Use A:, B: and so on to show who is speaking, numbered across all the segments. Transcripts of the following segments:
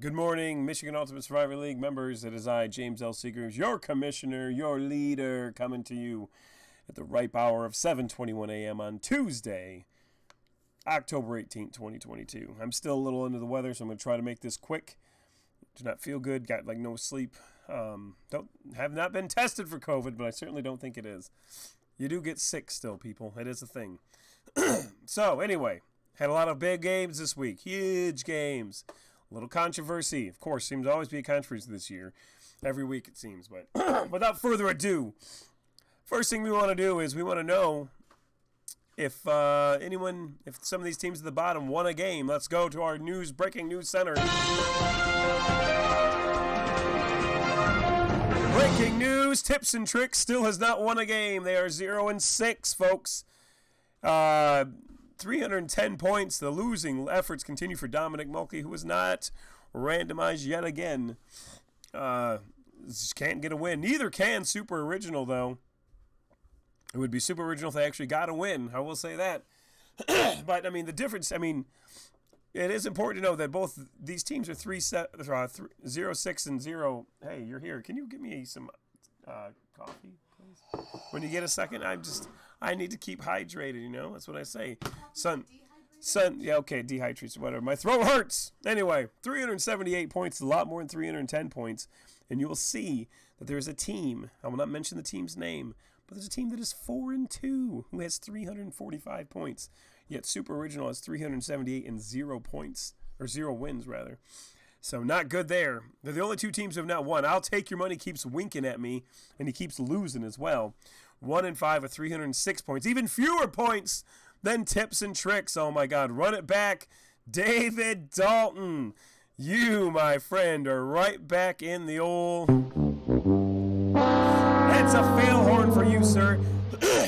A: Good morning, Michigan Ultimate Survivor League members. It is I, James L. Seegers, your commissioner, your leader, coming to you at the ripe hour of 7:21 a.m. on Tuesday, October 18th, 2022. I'm still a little under the weather, so I'm going to try to make this quick. Do not feel good, got like no sleep. Have not been tested for COVID, but I certainly don't think it is. You do get sick still, people. It is a thing. So, anyway, had a lot of big games this week. Huge games. A little controversy. Of course, seems to always be a controversy this year. Every week it seems. But without further ado, first thing we want to do is we want to know if some of these teams at the bottom won a game. Let's go to our breaking news center. Breaking news, Tips and Tricks still has not won a game. They are 0-6, folks. 310 points. The losing efforts continue for Dominic Mulkey, who was not randomized yet again. Can't get a win. Neither can Super Original, though. It would be Super Original if they actually got a win. I will say that. But, I mean, the difference, it is important to know that both these teams are 0-6 and 0. Hey, you're here. Can you give me some coffee, please? When you get a second, I need to keep hydrated, That's what I say. Yeah, okay, dehydrates, whatever. My throat hurts. Anyway, 378 points is a lot more than 310 points. And you will see that there is a team. I will not mention the team's name, but there's a team that is 4-2 who has 345 points. Yet Super Original has 378 and 0 points, or 0 wins, rather. So not good there. They're the only two teams who have not won. I'll Take Your Money keeps winking at me, and he keeps losing as well. 1-5 with 306 points. Even fewer points than Tips and Tricks. Oh, my God. Run it back. David Dalton. You, my friend, are right back in the old... That's a fail horn for you, sir.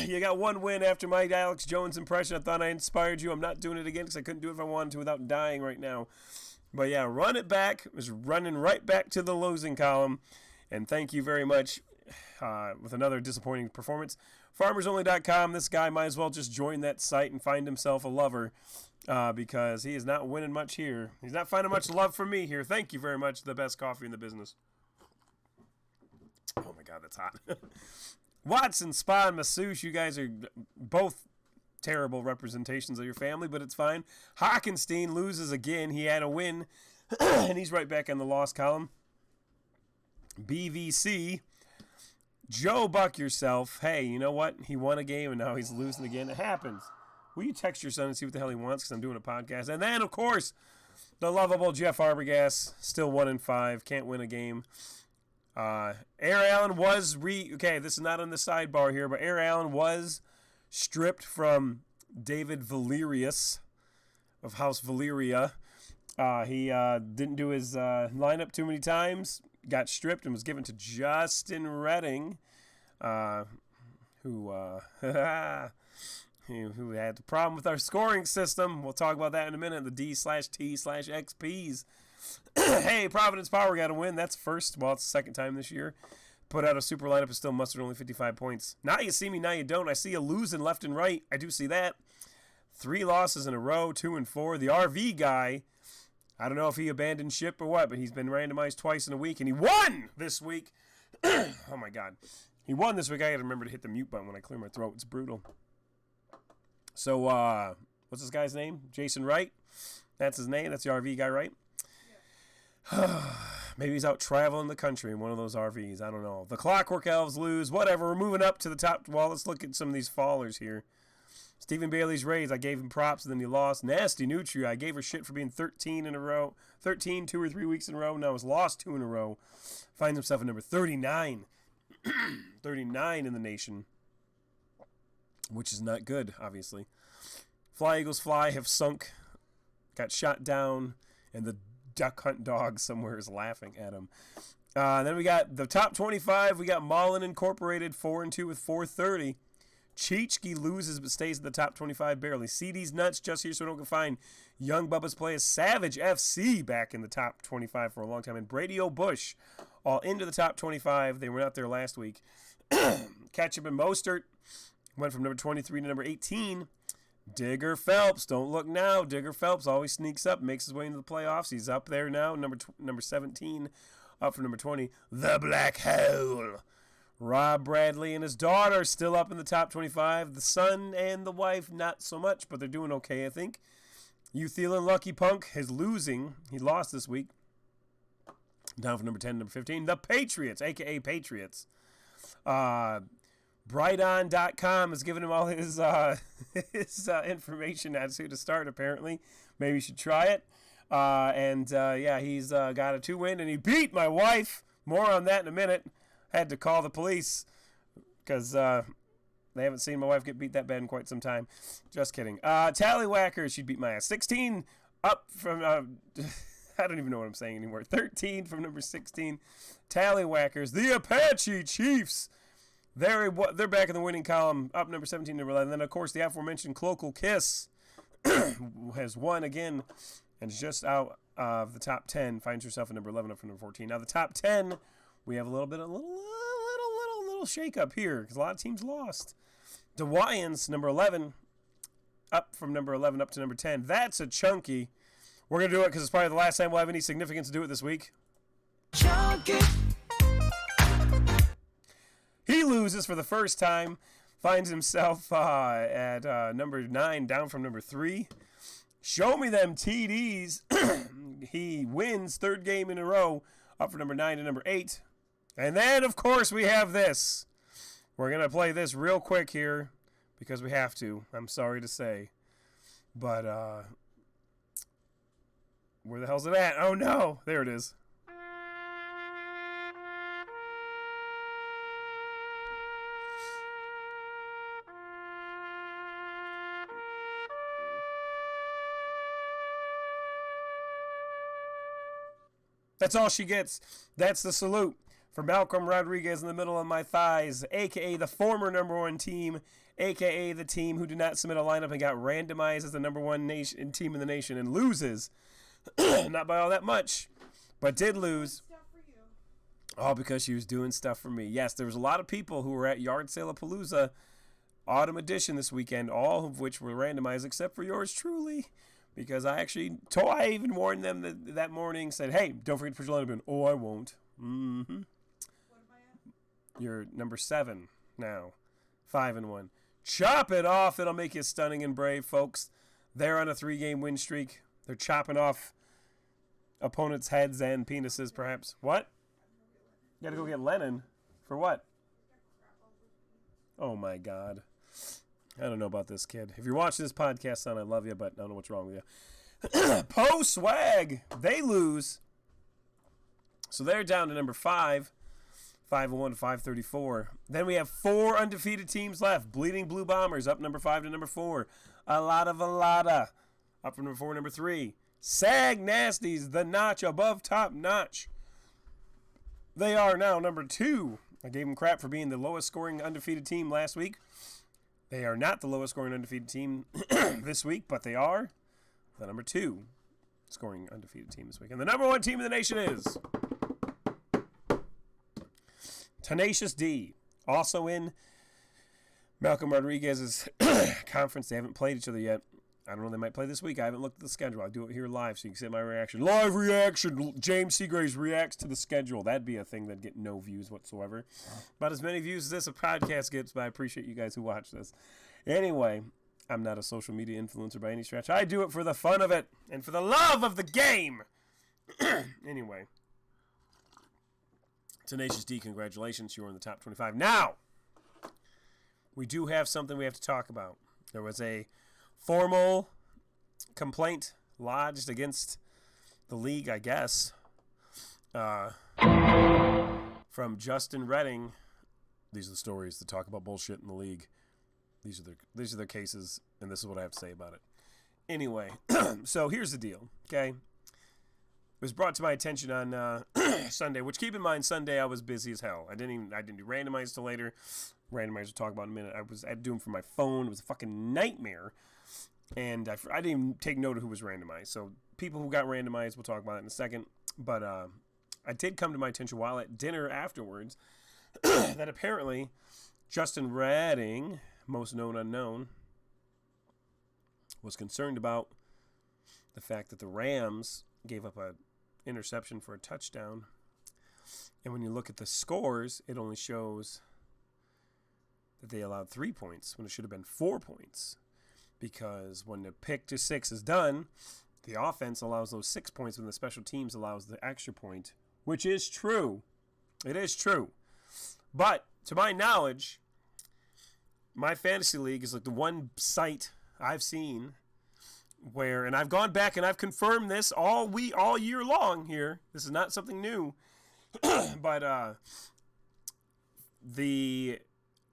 A: You got one win after my Alex Jones impression. I thought I inspired you. I'm not doing it again because I couldn't do it if I wanted to without dying right now. But, yeah, run it back. It was running right back to the losing column. And thank you very much. With another disappointing performance. FarmersOnly.com, this guy might as well just join that site and find himself a lover because he is not winning much here. He's not finding much love from me here. Thank you very much. The best coffee in the business. Oh, my God, that's hot. Watson, Spa, and Masouche, you guys are both terrible representations of your family, but it's fine. Hockenstein loses again. He had a win, and he's right back in the loss column. BVC... Joe Buck yourself. Hey, you know what? He won a game and now he's losing again. It happens. Will you text your son and see what the hell he wants? Because I'm doing a podcast. And then, of course, the lovable Jeff Arbogast. Still 1-5. Can't win a game. Air Allen was okay, this is not on the sidebar here, but Air Allen was stripped from David Valerius of House Valeria. He didn't do his lineup too many times. Got stripped and was given to Justin Redding, who had the problem with our scoring system. We'll talk about that in a minute. The D/T/XPs. Hey, Providence Power got a win. That's first. Well, it's the second time this year. Put out a super lineup and still mustered only 55 points. Now you see me, now you don't. I see you losing left and right. I do see that. 3 losses in a row, 2-4. The RV guy... I don't know if he abandoned ship or what, but he's been randomized twice in a week, and he won this week. Oh, my God. He won this week. I got to remember to hit the mute button when I clear my throat. It's brutal. So, what's this guy's name? Jason Wright? That's his name. That's the RV guy, right? Yeah. Maybe he's out traveling the country in one of those RVs. I don't know. The Clockwork Elves lose. Whatever. We're moving up to the top. Well, let's look at some of these fallers here. Stephen Bailey's Rays, I gave him props, and then he lost. Nasty Nutria, I gave her shit for being 13 in a row. 13, 2 or 3 weeks in a row. Now has lost 2 in a row. Finds himself at number 39. 39 in the nation. Which is not good, obviously. Fly Eagles Fly have sunk. Got shot down. And the Duck Hunt dog somewhere is laughing at him. Then we got the top 25. We got Mullen Incorporated, 4-2 with 430. Cheechke loses but stays in the top 25 barely. CD's nuts just here so we don't go find Young Bubba's play as Savage FC back in the top 25 for a long time. And Brady O'Bush all into the top 25. They were not there last week. Ketchup and Mostert went from number 23 to number 18. Digger Phelps, don't look now. Digger Phelps always sneaks up, makes his way into the playoffs. He's up there now, number 17, up from number 20. The Black Hole. Rob Bradley and his daughter still up in the top 25. The son and the wife, not so much, but they're doing okay, I think. You Thielen Lucky Punk is losing. He lost this week. Down from number 10 to number 15. The Patriots, a.k.a. Patriots. Brighton.com has given him all his information as to start, apparently. Maybe you should try it. Yeah, he's got a 2-win, and he beat my wife. More on that in a minute. Had to call the police because they haven't seen my wife get beat that bad in quite some time. Just kidding. Tallywhacker, she beat my ass. 16 up from... I don't even know what I'm saying anymore. 13 from number 16. Tallywhackers, the Apache Chiefs. They're back in the winning column, up number 17, number 11. Then, of course, the aforementioned Cloacal Kiss has won again and is just out of the top 10. Finds herself at number 11, up from number 14. Now, the top 10, we have a little shake-up here because a lot of teams lost. The Wyans, number 11, up from number 11 up to number 10. That's a chunky. We're going to do it because it's probably the last time we'll have any significance to do it this week. Chunky. He loses for the first time, finds himself at number 9, down from number 3. Show me them TDs. He wins third game in a row, up from number 9 to number 8. And then, of course, we have this. We're going to play this real quick here because we have to. I'm sorry to say. But, where the hell's it at? Oh, no. There it is. That's all she gets. That's the salute for Malcolm Rodriguez in the middle of my thighs, a.k.a. the former number 1 team, a.k.a. the team who did not submit a lineup and got randomized as the number 1 team in the nation and loses. Not by all that much, but did lose. All because she was doing stuff for me. Yes, there was a lot of people who were at Yard Sale-a-Palooza Autumn Edition this weekend, all of which were randomized except for yours truly. Because I even warned them that morning, said, hey, don't forget to put your lineup in. Oh, I won't. Mm-hmm. What am I at? You're number 7 now. 5-1. Chop it off. It'll make you stunning and brave, folks. They're on a 3-game win streak. They're chopping off opponents' heads and penises, perhaps. What? You gotta go get Lennon. For what? Oh, my God. I don't know about this kid. If you're watching this podcast, son, I love you, but I don't know what's wrong with you. Post Swag, they lose. So they're down to number 5. 5-1 to 534. Then we have 4 undefeated teams left. Bleeding Blue Bombers up number 5 to number 4. Alada up from number 4 to number 3. Sag Nasties, the notch above top notch. They are now number 2. I gave them crap for being the lowest scoring undefeated team last week. They are not the lowest scoring undefeated team this week, but they are the number 2 scoring undefeated team this week. And the number 1 team in the nation is Tenacious D. Also in Malcolm Rodriguez's conference. They haven't played each other yet. I don't know. They might play this week. I haven't looked at the schedule. I do it here live so you can see my reaction. Live reaction. James Seagraves reacts to the schedule. That'd be a thing that'd get no views whatsoever. About as many views as this a podcast gets, but I appreciate you guys who watch this. Anyway, I'm not a social media influencer by any stretch. I do it for the fun of it and for the love of the game. Anyway. Tenacious D, congratulations. You were in the top 25. Now, we do have something we have to talk about. There was a formal complaint lodged against the league, I guess, from Justin Redding. These are the stories that talk about bullshit in the league. These are their cases, and this is what I have to say about it. Anyway, so here's the deal, okay? It was brought to my attention on Sunday, which, keep in mind, Sunday I was busy as hell. I didn't do randomized till later. Randomized we'll talk about in a minute. I had to do them from my phone. It was a fucking nightmare. And I didn't even take note of who was randomized. So people who got randomized, we'll talk about it in a second. But I did come to my attention while at dinner afterwards that apparently Justin Redding, most known unknown, was concerned about the fact that the Rams gave up a interception for a touchdown. And when you look at the scores, it only shows that they allowed 3 points when it should have been 4 points. Because when the pick to 6 is done, the offense allows those 6 points when the special teams allows the extra point, which is true. It is true. But to my knowledge, my fantasy league is like the one site I've seen where, and I've gone back and I've confirmed this all year long here. This is not something new. But the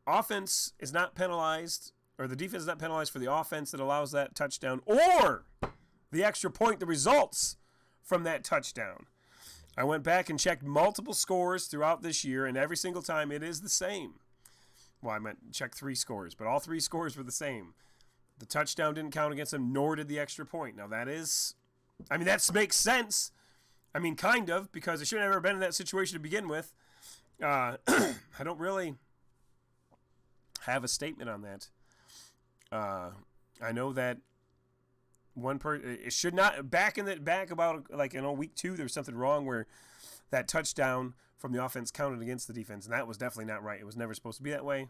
A: offense is not penalized, or the defense is not penalized for the offense that allows that touchdown, or the extra point that results from that touchdown. I went back and checked multiple scores throughout this year, and every single time it is the same. Well, I meant check 3 scores, but all 3 scores were the same. The touchdown didn't count against them, nor did the extra point. Now that makes sense. I mean, kind of, because I shouldn't have ever been in that situation to begin with. I don't really have a statement on that. I know that one person, it should not, back about like, week 2, there was something wrong where that touchdown from the offense counted against the defense, and that was definitely not right. It was never supposed to be that way.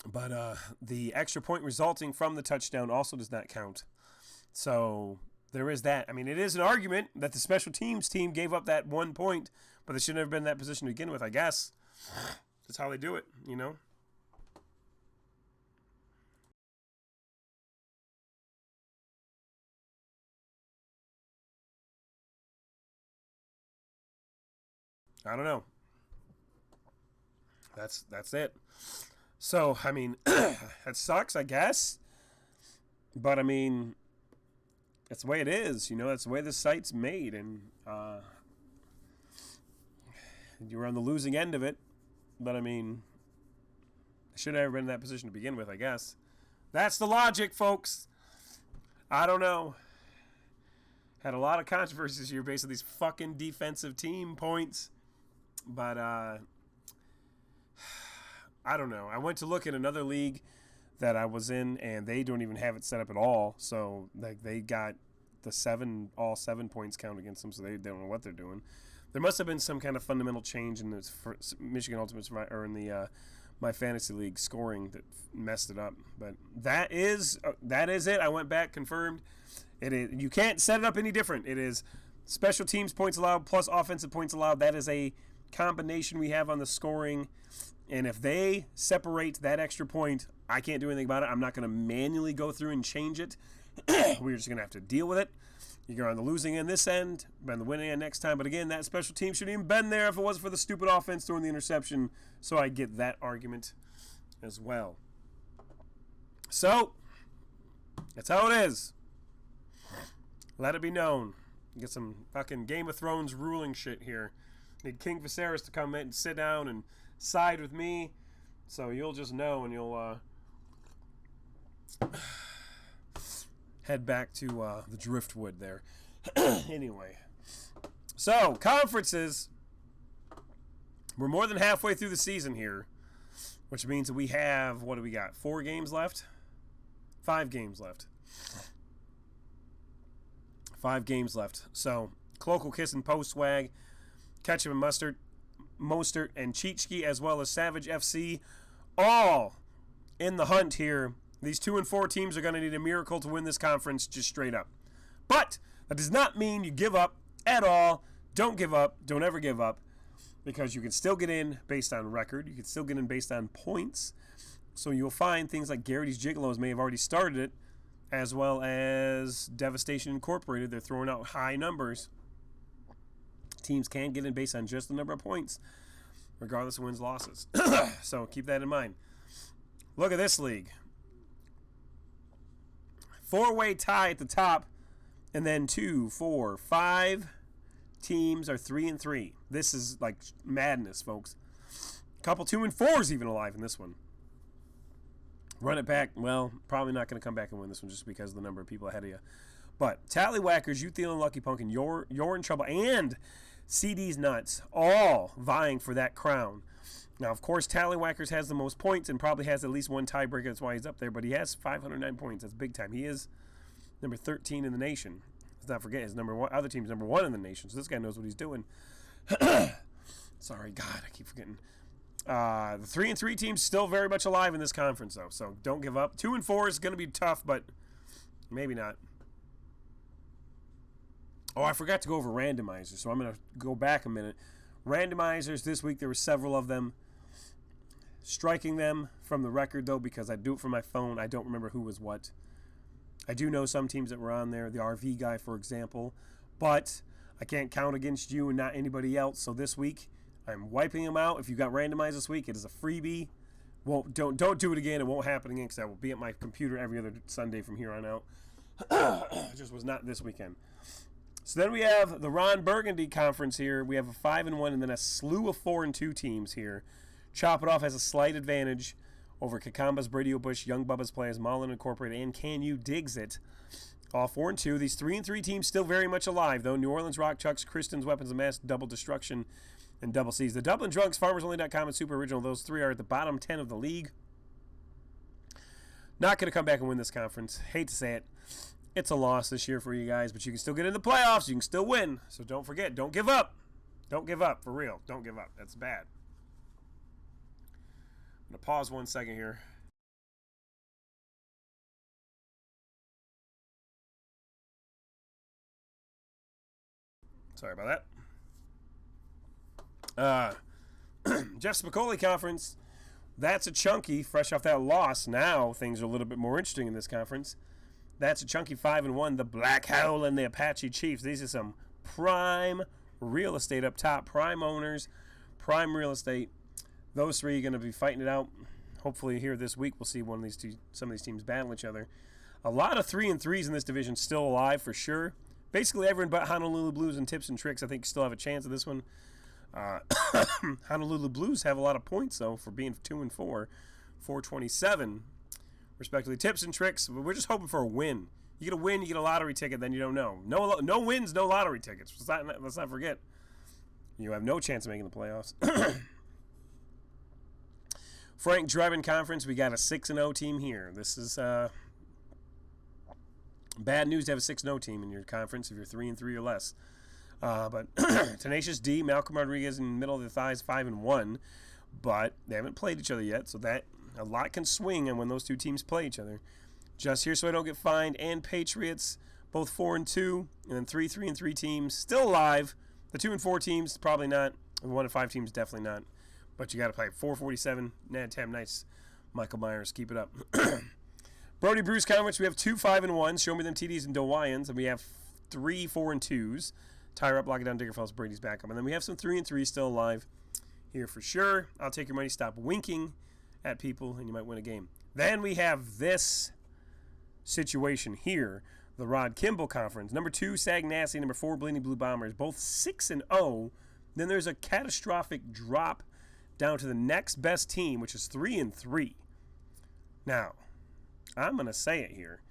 A: But the extra point resulting from the touchdown also does not count. So there is that. I mean, it is an argument that the special teams team gave up that 1 point, but they should have been in that position to begin with, I guess. That's how they do it, I don't know. That's it. So, I mean, that sucks, I guess. But, I mean, that's the way it is. That's the way the site's made. And you're on the losing end of it. But, I mean, I should have never been in that position to begin with, I guess. That's the logic, folks. I don't know. Had a lot of controversies here based on these fucking defensive team points. But, I don't know. I went to look at another league that I was in, and they don't even have it set up at all. So, like, they got all 7 points count against them, so they don't know what they're doing. There must have been some kind of fundamental change in the Michigan Ultimates, or in the my fantasy league scoring that messed it up. But that is it. I went back, confirmed. It is. You can't set it up any different. It is special teams points allowed plus offensive points allowed. That is a combination we have on the scoring, and if they separate that extra point, I can't do anything about it. I'm not going to manually go through and change it. We're just going to have to deal with it. You're on the losing end this end, on the winning end next time. But again, that special team shouldn't even been there if it wasn't for the stupid offense throwing the interception. So I get that argument as well. So that's how it is. Let it be known. Get some fucking Game of Thrones ruling shit here. Need King Viserys to come in and sit down and side with me, so you'll just know, and you'll head back to the driftwood there. Anyway, so conferences. We're more than halfway through the season here, which means that we have, what do we got? 4 games left? 5 games left. 5 games left. So Cloak will kiss and post swag. Ketchup and Mustard, Mostert, and Cheechki, as well as Savage FC, all in the hunt here. These 2 and 4 teams are going to need a miracle to win this conference, just straight up. But that does not mean you give up at all. Don't give up. Don't ever give up, because you can still get in based on record. You can still get in based on points. So you'll find things like Garrity's Gigolos may have already started it, as well as Devastation Incorporated. They're throwing out high numbers. Teams can get in based on just the number of points, regardless of wins, losses. So keep that in mind. Look at this league. 4-way tie at the top, and then 2, 4, 5 teams are 3 and 3. This is like madness, folks. A couple 2 and 4s even alive in this one. Run it back. Well, probably not going to come back and win this one just because of the number of people ahead of you. But Tallywhackers, You Thielen, Lucky Pumpkin, You're in Trouble, and CD's Nuts, all vying for that crown Now, of course, Tallywhackers has the most points and probably has at least one tiebreaker. That's why he's up there. But he has 509 points. That's big time. He is number 13 in the nation. Let's not forget his other team's number 1 in the nation. So this guy knows what he's doing. Sorry, God, I keep forgetting. The 3-3 team's still very much alive in this conference, though. So don't give up. 2-4 is going to be tough, but maybe not. Oh, I forgot to go over randomizers, so I'm going to go back a minute. Randomizers, this week there were several of them. Striking them from the record, though, because I do it from my phone. I don't remember who was what. I do know some teams that were on there, the RV guy, for example. But I can't count against you and not anybody else. So this week, I'm wiping them out. If you got randomized this week, it is a freebie. Don't do it again. It won't happen again because I will be at my computer every other Sunday from here on out. It just was not this weekend. So then we have the Ron Burgundy Conference here. We have a 5-1 and then a slew of 4-2 teams here. Chop It Off has a slight advantage over Kakamba's, Brady Bush, Young Bubba's Players, Mullen Incorporated, and Can You Digs It. All 4-2. These 3-3 teams still very much alive, though. New Orleans Rock Chucks, Kristen's Weapons of Mass, Double Destruction, and Double C's. The Dublin Drunks, FarmersOnly.com, and Super Original, those 3 are at the bottom 10 of the league. Not going to come back and win this conference. Hate to say it. It's a loss this year for you guys, but you can still get in the playoffs. You can still win. So don't forget. Don't give up. Don't give up. For real. Don't give up. That's bad. I'm going to pause 1 second here. Sorry about that. Jeff Spicoli Conference. That's a chunky. Fresh off that loss. Now things are a little bit more interesting in this conference. That's a chunky 5-1. The Black Hole and the Apache Chiefs. These are some prime real estate up top. Prime owners, prime real estate. Those 3 are going to be fighting it out. Hopefully here this week we'll see some of these teams battle each other. A lot of 3-3s in this division still alive for sure. Basically everyone but Honolulu Blues and Tips and Tricks I think still have a chance of this one. Honolulu Blues have a lot of points though for being 2-4, 427. Respectively, Tips and Tricks. We're just hoping for a win. You get a win, you get a lottery ticket, then you don't know. No wins, no lottery tickets. Let's not forget. You have no chance of making the playoffs. Frank Drebin Conference, we got a 6-0 team here. This is bad news to have a 6-0 team in your conference if you're 3-3 or less. But Tenacious D, Malcolm Rodriguez in the middle of the thighs, 5-1. But they haven't played each other yet, so that a lot can swing and when those 2 teams play each other. Just here so I don't get fined. And Patriots, both 4-2, and then 3-3 teams still alive. The 2-4 teams probably not. The 1-5 teams definitely not. But you got to play 447. Nad Tam Nice. Michael Myers, keep it up. Brody Bruce Conference, we have 2 5-1s. Show me them TDs and Dewayans, and we have 3 4-2s. Tire up, lock it down, Diggerfells, Brady's back up, and then we have some 3-3 still alive here for sure. I'll take your money. Stop winking at people, and you might win a game. Then we have this situation here, the Rod Kimball Conference. Number 2, Sag Nasty. Number 4, Bleeding Blue Bombers. Both 6-0. Then there's a catastrophic drop down to the next best team, which is 3-3. Now, I'm going to say it here.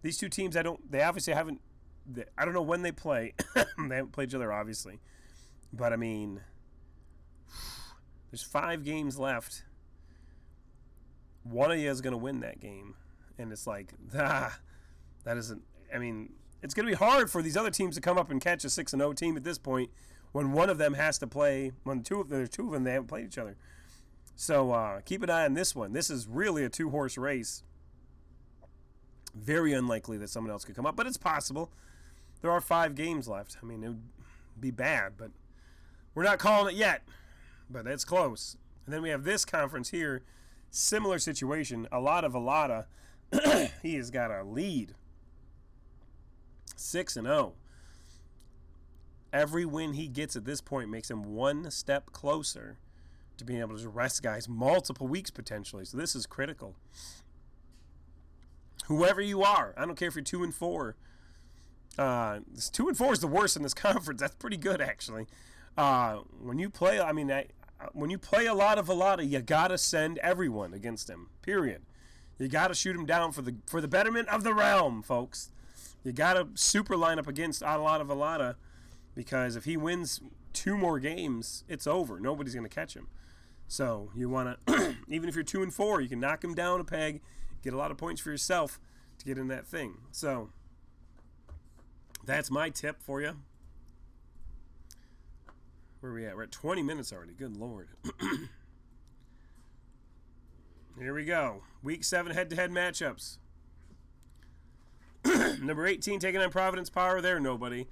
A: These 2 teams, they obviously haven't, I don't know when they play. They haven't played each other, obviously. But, I mean, there's 5 games left. One of you is going to win that game. And it's like, that isn't, I mean, it's going to be hard for these other teams to come up and catch a 6-0 team at this point when one of them has to play, when there's 2 of them, they haven't played each other. So keep an eye on this one. This is really a 2-horse race. Very unlikely that someone else could come up, but it's possible. There are 5 games left. I mean, it would be bad, but we're not calling it yet. But it's close. And then we have this conference here. Similar situation. Alada. He has got a lead. 6-0. Every win he gets at this point makes him one step closer to being able to rest guys multiple weeks potentially. So this is critical. Whoever you are, I don't care if you're 2-4. This 2-4 is the worst in this conference. That's pretty good actually. When you play, when you play Alada, you gotta send everyone against him. Period. You gotta shoot him down for the betterment of the realm, folks. You gotta super line up against Alada because if he wins 2 more games, it's over. Nobody's gonna catch him. So you want to, even if you're 2-4, you can knock him down a peg, get a lot of points for yourself to get in that thing. So that's my tip for you. Where are we at? We're at 20 minutes already. Good Lord. Here we go. Week 7 head-to-head matchups. Number 18 taking on Providence Power. They're nobody.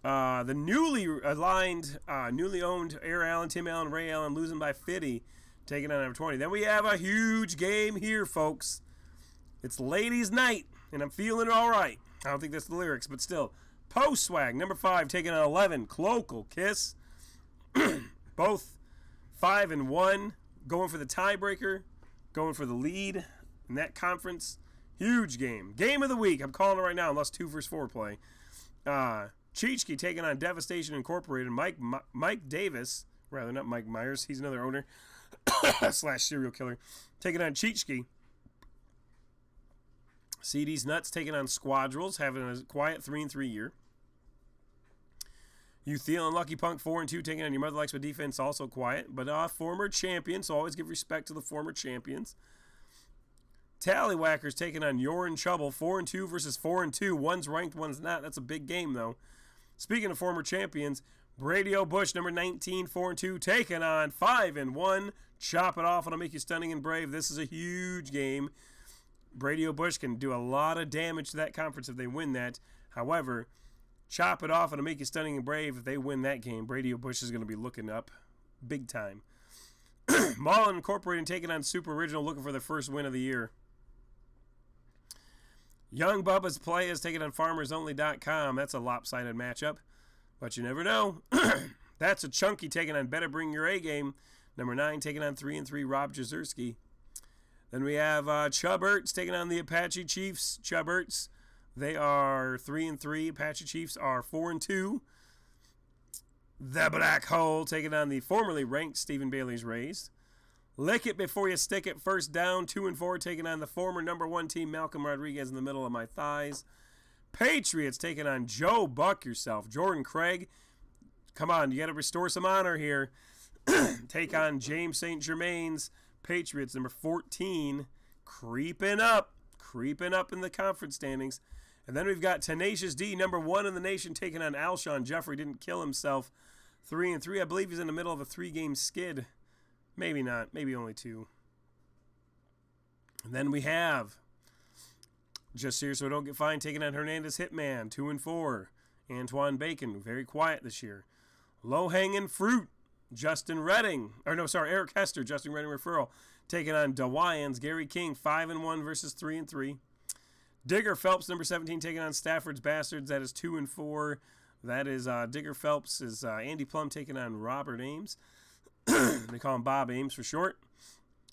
A: The newly aligned, newly owned Air Allen, Tim Allen, Ray Allen losing by 50, taking on number 20. Then we have a huge game here, folks. It's ladies' night, and I'm feeling all right. I don't think that's the lyrics, but still. Post Swag, number 5, taking on 11, Cloacal Kiss. Both 5-1, going for the tiebreaker, going for the lead in that conference. Huge game. Game of the week. I'm calling it right now, unless 2 versus 4 play. Chichki taking on Devastation Incorporated. Mike Davis, rather not Mike Myers. He's another owner / serial killer. Taking on Chichki. CD's Nuts taking on Squadrels, having a quiet 3-3 year. Uthiel and Lucky Punk 4-2, taking on Your Mother Likes My Defense, also quiet, but former champion, so always give respect to the former champions. Tallywhackers taking on You're in Trouble, 4-2 versus 4-2. One's ranked, one's not. That's a big game, though. Speaking of former champions, Brady Bush, number 19, 4-2, taking on 5-1. Chop it off, and I'll make you stunning and brave. This is a huge game. Brady Bush can do a lot of damage to that conference if they win that. However, chop it off and it'll make you stunning and brave. If they win that game, Brady Bush is going to be looking up big time. Mullen Incorporated taking on Super Original, looking for their first win of the year. Young Bubba's Play is taking on FarmersOnly.com. That's a lopsided matchup, but you never know. That's a Chunky taking on Better Bring Your A Game. Number 9 taking on 3-3 Rob Jazerski. Then we have Chubberts taking on the Apache Chiefs. Chubberts, they are 3-3. Apache Chiefs are 4-2. The Black Hole taking on the formerly ranked Stephen Bailey's Rays. Lick It Before You Stick It, first down, 2-4, taking on the former number 1 team, Malcolm Rodriguez, in the middle of my thighs. Patriots taking on Joe Buck yourself. Jordan Craig, come on, you got to restore some honor here. Take on James St. Germain's Patriots, number 14, creeping up in the conference standings. And then we've got Tenacious D, number 1 in the nation, taking on Alshon Jeffrey. Didn't kill himself. 3-3. I believe he's in the middle of a 3-game skid. Maybe not. Maybe only 2. And then we have Just Here So I Don't Get Fined, taking on Hernandez Hitman, 2-4. Antoine Bacon, very quiet this year. Low Hanging Fruit, Eric Hester, Justin Redding Referral, taking on Dewayans, Gary King, 5-1 versus 3-3. Digger Phelps, number 17, taking on Stafford's Bastards. That is 2-4. That is Digger Phelps is Andy Plum taking on Robert Ames. They call him Bob Ames for short.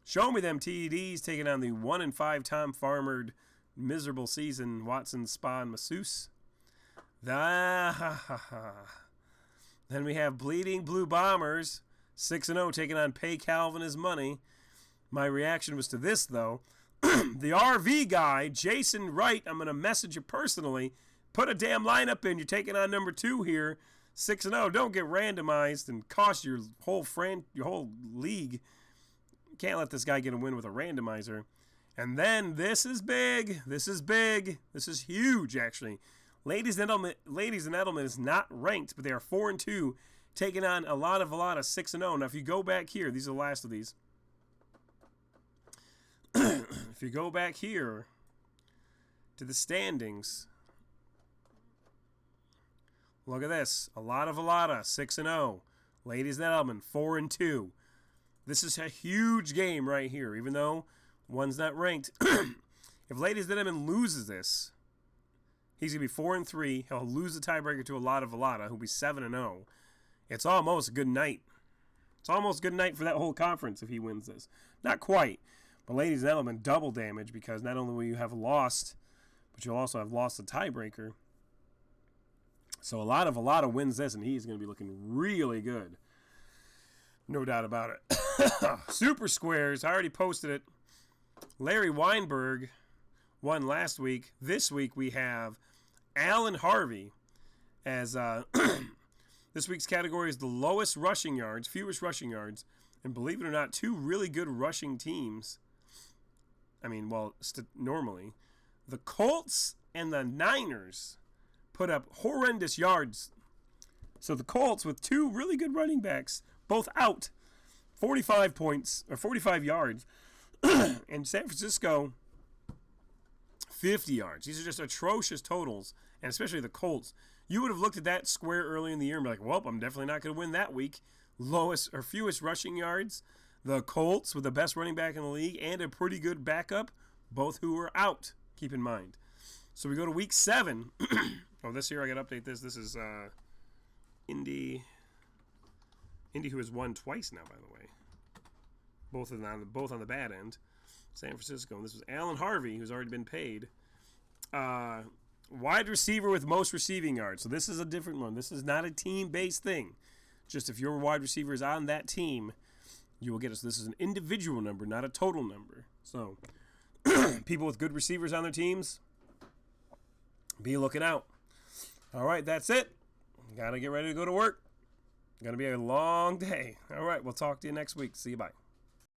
A: Show Me Them TEDs taking on the 1-5 Tom Farmered miserable season Watson Spa and Masseuse. Then we have Bleeding Blue Bombers 6-0 taking on Pay Calvin His Money. My reaction was to this though. The RV guy, Jason Wright, I'm going to message you personally. Put a damn lineup in. You're taking on number 2 here. 6-0. Don't get randomized and cost your whole league. You can't let this guy get a win with a randomizer. And then this is big. This is big. This is huge, actually. Ladies and Edelman is not ranked, but they are 4-2, taking on a lot of 6-0. Now, if you go back here, these are the last of these. If you go back here to the standings, look at this. A lot of 6-0. Ladies and Edelman, 4-2. This is a huge game right here, even though one's not ranked. If Ladies and Edelman loses this, he's going to be 4-3. He'll lose the tiebreaker to a lot of who'll be 7-0. It's almost a good night. It's almost a good night for that whole conference if he wins this. Not quite. But Ladies and Edelman, double damage, because not only will you have lost, but you'll also have lost the tiebreaker. So a lot of wins this, and he's going to be looking really good. No doubt about it. Super Squares, I already posted it. Larry Weinberg won last week. This week we have Alan Harvey as this week's category is the lowest rushing yards, fewest rushing yards, And believe it or not, two really good rushing teams. I mean, well, normally. The Colts and the Niners put up horrendous yards. So the Colts, with two really good running backs, both out, 45 points, or 45 yards. And San Francisco, 50 yards. These are just atrocious totals, and especially the Colts. You would have looked at that square early in the year and be like, well, I'm definitely not going to win that week. Lowest or fewest rushing yards. The Colts with the best running back in the league and a pretty good backup, both who were out, keep in mind. So we go to week 7. Oh, this year I got to update this. This is Indy, who has won twice now, by the way. Both on the bad end. San Francisco. And this was Allen Harvey, who's already been paid. Wide receiver with most receiving yards. So this is a different one. This is not a team-based thing. Just if your wide receiver is on that team, you will get it. So this is an individual number, not a total number. So people with good receivers on their teams, be looking out. All right, that's it. Got to get ready to go to work. Going to be a long day. All right, we'll talk to you next week. See you. Bye.